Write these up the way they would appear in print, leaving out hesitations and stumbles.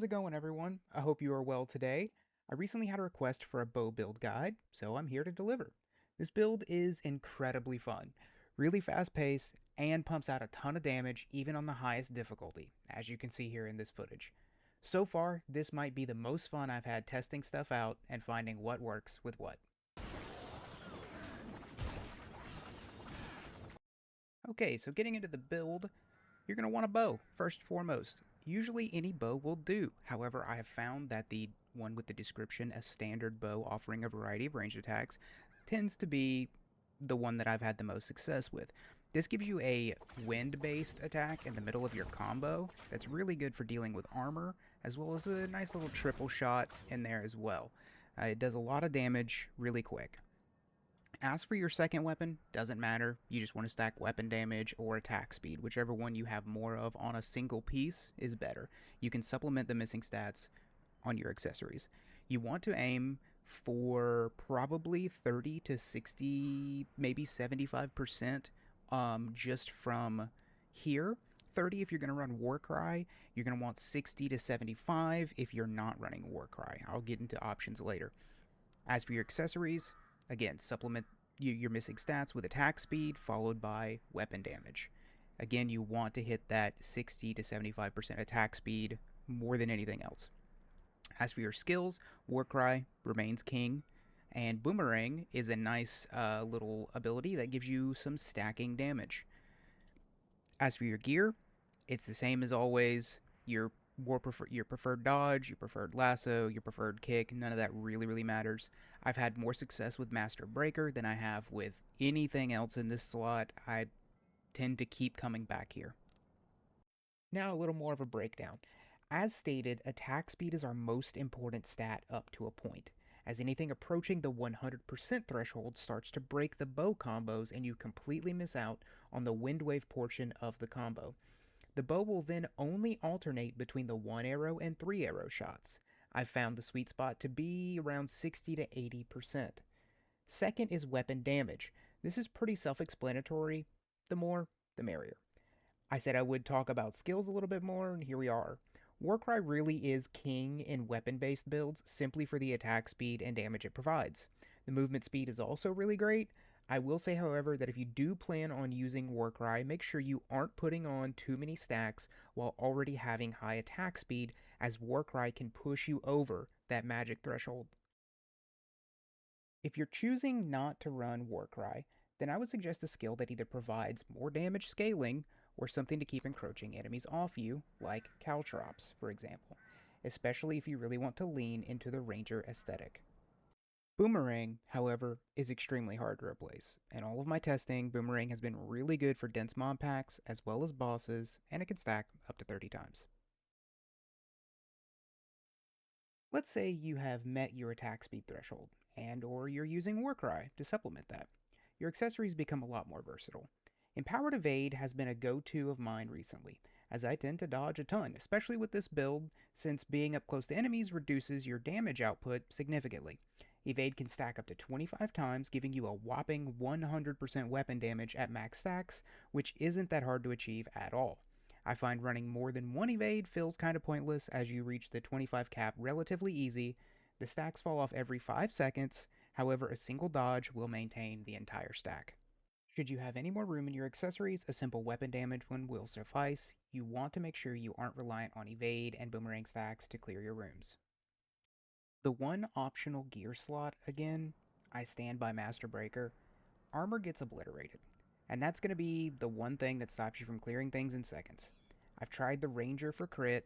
How's it going, everyone? I hope you are well today. I recently had a request for a bow build guide, so I'm here to deliver. This build is incredibly fun, really fast paced, and pumps out a ton of damage even on the highest difficulty, as you can see here in this footage. So far, this might be the most fun I've had testing stuff out and finding what works with what. Okay, so getting into the build, you're going to want a bow, first and foremost. Usually any bow will do. However, I have found that the one with the description, a standard bow offering a variety of ranged attacks, tends to be the one that I've had the most success with. This gives you a wind-based attack in the middle of your combo that's really good for dealing with armor, as well as a nice little triple shot in there as well. It does a lot of damage really quick. As for your second weapon, doesn't matter. You just want to stack weapon damage or attack speed. Whichever one you have more of on a single piece is better. You can supplement the missing stats on your accessories. You want to aim for probably 30 to 60, maybe 75% just from here. 30 if you're going to run Warcry. You're going to want 60 to 75 if you're not running Warcry. I'll get into options later. As for your accessories, again, supplement your missing stats with attack speed followed by weapon damage. Again, you want to hit that 60 to 75% attack speed more than anything else. As for your skills, Warcry remains king, and Boomerang is a nice little ability that gives you some stacking damage. As for your gear, it's the same as always. Your preferred dodge, your preferred lasso, your preferred kick, none of that really matters. I've had more success with Master Breaker than I have with anything else in this slot. I tend to keep coming back here. Now a little more of a breakdown. As stated, attack speed is our most important stat up to a point, as anything approaching the 100% threshold starts to break the bow combos and you completely miss out on the wind wave portion of the combo. The bow will then only alternate between the 1 arrow and 3 arrow shots. I've found the sweet spot to be around 60 to 80%. Second is weapon damage. This is pretty self explanatory. The more, the merrier. I said I would talk about skills a little bit more, and here we are. Warcry really is king in weapon based builds simply for the attack speed and damage it provides. The movement speed is also really great. I will say, however, that if you do plan on using Warcry, make sure you aren't putting on too many stacks while already having high attack speed, as Warcry can push you over that magic threshold. If you're choosing not to run Warcry, then I would suggest a skill that either provides more damage scaling or something to keep encroaching enemies off you, like Caltrops, for example, especially if you really want to lean into the Ranger aesthetic. Boomerang, however, is extremely hard to replace. In all of my testing, Boomerang has been really good for dense mob packs as well as bosses, and it can stack up to 30 times. Let's say you have met your attack speed threshold, and or you're using Warcry to supplement that. Your accessories become a lot more versatile. Empowered Evade has been a go-to of mine recently, as I tend to dodge a ton, especially with this build, since being up close to enemies reduces your damage output significantly. Evade can stack up to 25 times, giving you a whopping 100% weapon damage at max stacks, which isn't that hard to achieve at all. I find running more than one evade feels kind of pointless as you reach the 25 cap relatively easy. The stacks fall off every 5 seconds, however, a single dodge will maintain the entire stack. Should you have any more room in your accessories, a simple weapon damage one will suffice. You want to make sure you aren't reliant on evade and boomerang stacks to clear your rooms. The one optional gear slot, again, I stand by Master Breaker. Armor gets obliterated, and that's going to be the one thing that stops you from clearing things in seconds. I've tried the Ranger for crit,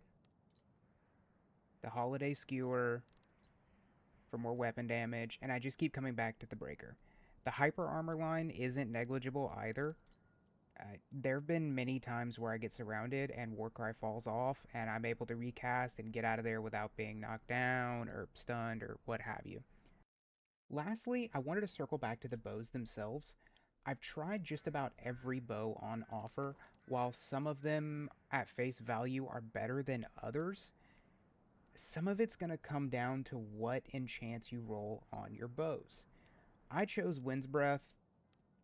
the Holiday Skewer for more weapon damage, and I just keep coming back to the Breaker. The Hyper Armor line isn't negligible either. There have been many times where I get surrounded and Warcry falls off, and I'm able to recast and get out of there without being knocked down or stunned or what have you. Lastly, I wanted to circle back to the bows themselves. I've tried just about every bow on offer. While some of them at face value are better than others, some of it's going to come down to what enchants you roll on your bows. I chose Wind's Breath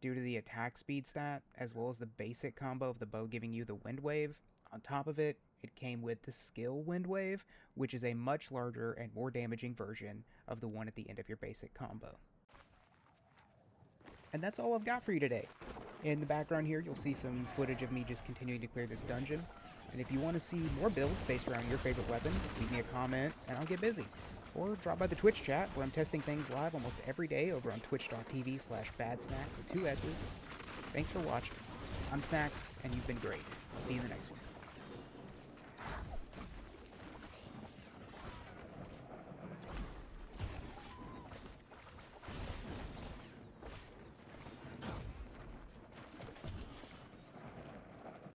due to the attack speed stat, as well as the basic combo of the bow giving you the wind wave. On top of it, it came with the skill Wind Wave, which is a much larger and more damaging version of the one at the end of your basic combo. And that's all I've got for you today. In the background here, you'll see some footage of me just continuing to clear this dungeon. And if you want to see more builds based around your favorite weapon, leave me a comment and I'll get busy. Or drop by the Twitch chat where I'm testing things live almost every day over on twitch.tv/badsnacks with 2 S's. Thanks for watching. I'm Snacks, and you've been great. I'll see you in the next one.